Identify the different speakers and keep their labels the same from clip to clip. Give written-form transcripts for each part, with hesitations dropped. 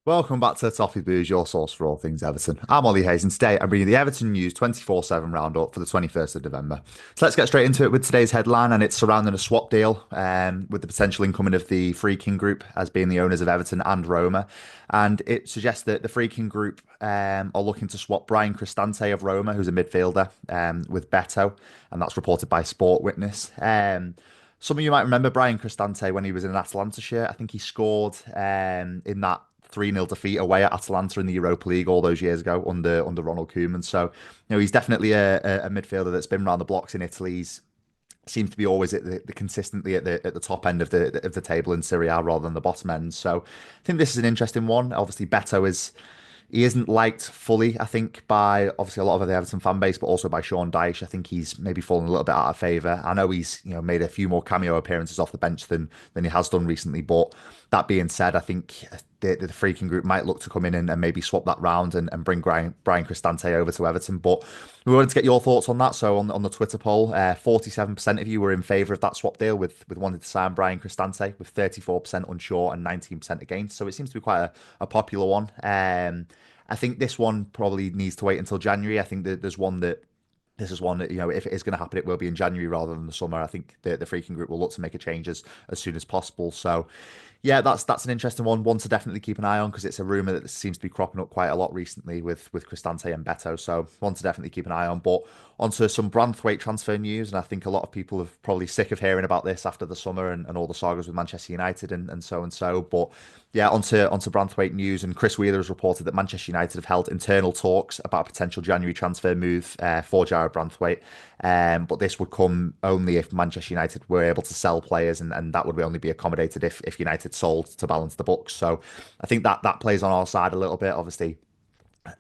Speaker 1: Welcome back to Toffee Booze, your source for all things Everton. I'm Ollie Hayes, and today I'm bringing the Everton News 24/7 roundup for the 21st of November. So let's get straight into it with today's headline, and it's surrounding a swap deal with the potential incoming of the Freaking Group as being the owners of Everton and Roma. And it suggests that the Freaking Group are looking to swap Brian Cristante of Roma, who's a midfielder, with Betto, and that's reported by Sport Witness. Some of you might remember Brian Cristante when he was in an Atalanta shirt. I think he scored in that 3-0 defeat away at Atalanta in the Europa League all those years ago under Ronald Koeman. So, he's definitely a midfielder that's been around the blocks in Italy. He's seems to be always at the consistently at the top end of the table in Serie A rather than the bottom end. So I think this is an interesting one. Obviously, Beto is he isn't liked fully, I think, by obviously a lot of the Everton fan base, but also by Sean Dyche. I think he's maybe fallen a little bit out of favour. I know he's made a few more cameo appearances off the bench than he has done recently. But that being said, I think the Freaking Group might look to come in and maybe swap that round and bring Brian Cristante over to Everton. But we wanted to get your thoughts on that. So on the Twitter poll, 47% of you were in favour of that swap deal with wanting to sign Brian Cristante, with 34% unsure and 19% against. So it seems to be quite a popular one. I think this one probably needs to wait until January. I think that there's one that this is one that, if it is going to happen, it will be in January rather than the summer. I think the Freaking Group will look to make a change as soon as possible. So, yeah, that's an interesting one to definitely keep an eye on because it's a rumor that seems to be cropping up quite a lot recently with Cristante and Betto. So, one to definitely keep an eye on. But onto some Branthwaite transfer news, and I think a lot of people are probably sick of hearing about this after the summer and all the sagas with Manchester United and so and so. But yeah, onto Branthwaite news, and Chris Wheeler has reported that Manchester United have held internal talks about a potential January transfer move for Jarrad Branthwaite. But this would come only if Manchester United were able to sell players, and that would only be accommodated if United sold to balance the books. So I think that plays on our side a little bit. Obviously,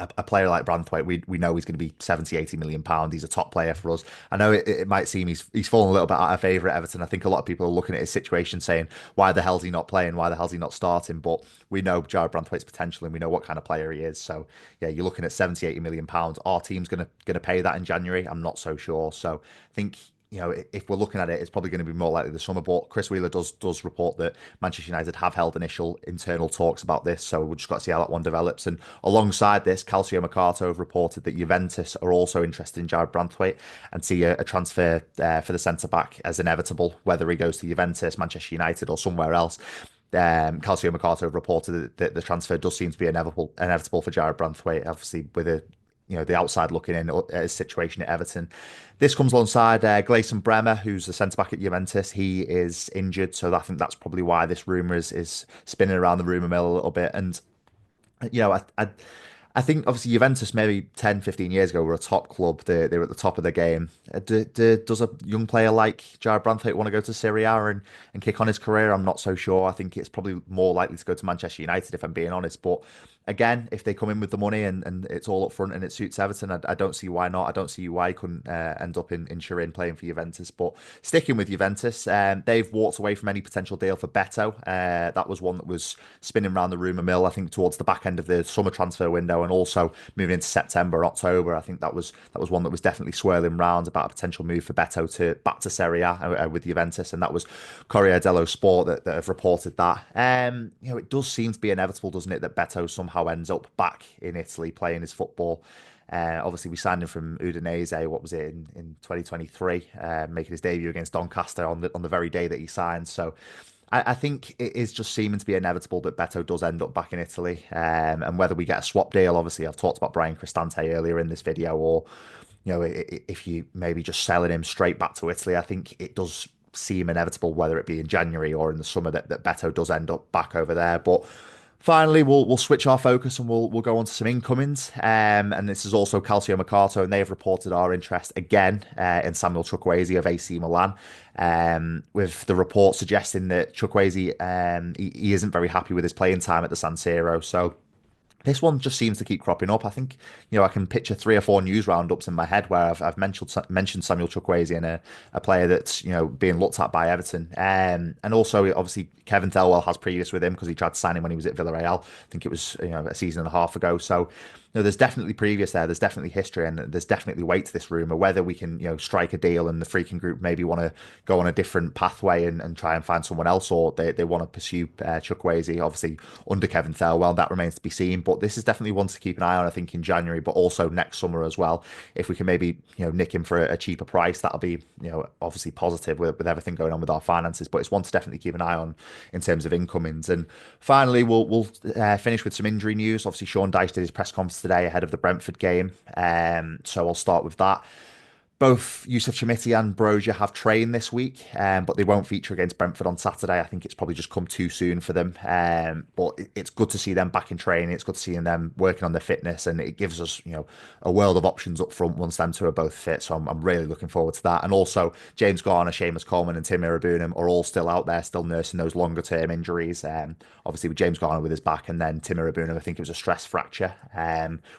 Speaker 1: a player like Branthwaite, we know he's going to be 70, 80 million pound. He's a top player for us. I know it might seem he's fallen a little bit out of favour at Everton. I think a lot of people are looking at his situation saying, why the hell's he not playing? Why the hell's he not starting? But we know Jarrad Branthwaite's potential and we know what kind of player he is. So yeah, you're looking at 70, 80 million pounds. Our team's gonna pay that in January. I'm not so sure. So I think if we're looking at it, it's probably going to be more likely the summer. But Chris Wheeler does report that Manchester United have held initial internal talks about this, so we've just got to see how that one develops. And alongside this, Calcio Mercato have reported that Juventus are also interested in Jarrad Branthwaite and see a transfer for the centre back as inevitable, whether he goes to Juventus, Manchester United, or somewhere else. Calcio Mercato have reported that the transfer does seem to be inevitable for Jarrad Branthwaite, obviously with the outside looking in at his situation at Everton. This comes alongside Gleison Bremer, who's the centre back at Juventus. He is injured, so I think that's probably why this rumour is spinning around the rumour mill a little bit. And I think obviously Juventus maybe 10, 15 years ago were a top club. They were at the top of the game. Does a young player like Jarrad Branthwaite want to go to Serie A and kick on his career? I'm not so sure. I think it's probably more likely to go to Manchester United if I'm being honest. But again, if they come in with the money and it's all up front and it suits Everton, I don't see why not. I don't see why he couldn't end up in Turin playing for Juventus. But sticking with Juventus, they've walked away from any potential deal for Beto. That was one that was spinning around the rumour mill, I think, towards the back end of the summer transfer window and also moving into September, October. I think that was one that was definitely swirling round about a potential move for Beto back to Serie A with Juventus, and that was Corriere dello Sport that have reported that. It does seem to be inevitable, doesn't it, that Beto somehow ends up back in Italy playing his football. Obviously, we signed him from Udinese. What was it in 2023? Making his debut against Doncaster on the very day that he signed. So I think it is just seeming to be inevitable that Beto does end up back in Italy. And whether we get a swap deal, obviously, I've talked about Brian Cristante earlier in this video, or if you maybe just selling him straight back to Italy, I think it does seem inevitable, whether it be in January or in the summer, that Beto does end up back over there. But finally, we'll switch our focus and we'll go on to some incomings. And this is also Calcio Mercato, and they have reported our interest again in Samuel Chukwueze of AC Milan. With the report suggesting that Chukwueze he isn't very happy with his playing time at the San Siro. So this one just seems to keep cropping up. I think, I can picture 3 or 4 news roundups in my head where I've mentioned Samuel Chukwueze and a player that's, being looked at by Everton. And also, obviously, Kevin Thelwell has previous with him because he tried to sign him when he was at Villarreal. I think it was, a season and a half ago. So no, there's definitely previous there. There's definitely history, and there's definitely weight to this rumor. Whether we can, strike a deal and the freaking group maybe want to go on a different pathway and try and find someone else, or they want to pursue Chukwueze, obviously under Kevin Thelwell, that remains to be seen. But this is definitely one to keep an eye on, I think, in January, but also next summer as well. If we can maybe, nick him for a cheaper price, that'll be, obviously positive with everything going on with our finances. But it's one to definitely keep an eye on in terms of incomings. And finally, we'll finish with some injury news. Obviously, Sean Dyche did his press conference today ahead of the Brentford game. So I'll start with that. Both Yusuf Chamiti and Brozier have trained this week, but they won't feature against Brentford on Saturday. I think it's probably just come too soon for them. But it's good to see them back in training. It's good to see them working on their fitness, and it gives us, a world of options up front once them two are both fit. So I'm really looking forward to that. And also, James Garner, Seamus Coleman, and Tim Irabunam are all still out there, still nursing those longer term injuries. Obviously, with James Garner with his back, and then Tim Irabunam, I think it was a stress fracture,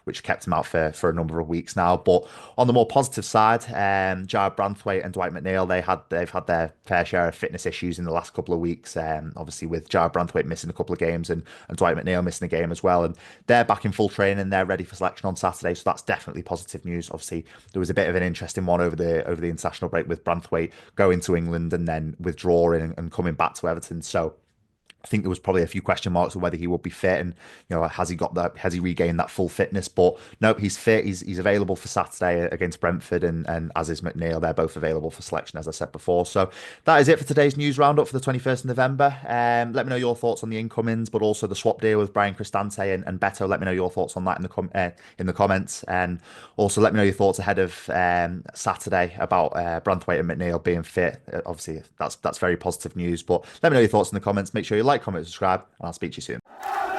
Speaker 1: which kept him out for a number of weeks now. But on the more positive side, Jarrad Branthwaite and Dwight McNeil, they've had their fair share of fitness issues in the last couple of weeks. Obviously with Jarrad Branthwaite missing a couple of games and Dwight McNeil missing a game as well, and they're back in full training. They're ready for selection on Saturday, so that's definitely positive news. Obviously, there was a bit of an interesting one over the international break with Branthwaite going to England and then withdrawing and coming back to Everton. So I think there was probably a few question marks on whether he would be fit, and has he got that? Has he regained that full fitness? But nope, he's fit. He's available for Saturday against Brentford, and as is McNeil. They're both available for selection, as I said before. So that is it for today's news roundup for the 21st of November. Let me know your thoughts on the incomings, but also the swap deal with Brian Cristante and Betto. Let me know your thoughts on that in the comments, and also let me know your thoughts ahead of Saturday about Branthwaite and McNeil being fit. Obviously, that's very positive news. But let me know your thoughts in the comments. Make sure you like, comment, subscribe, and I'll speak to you soon.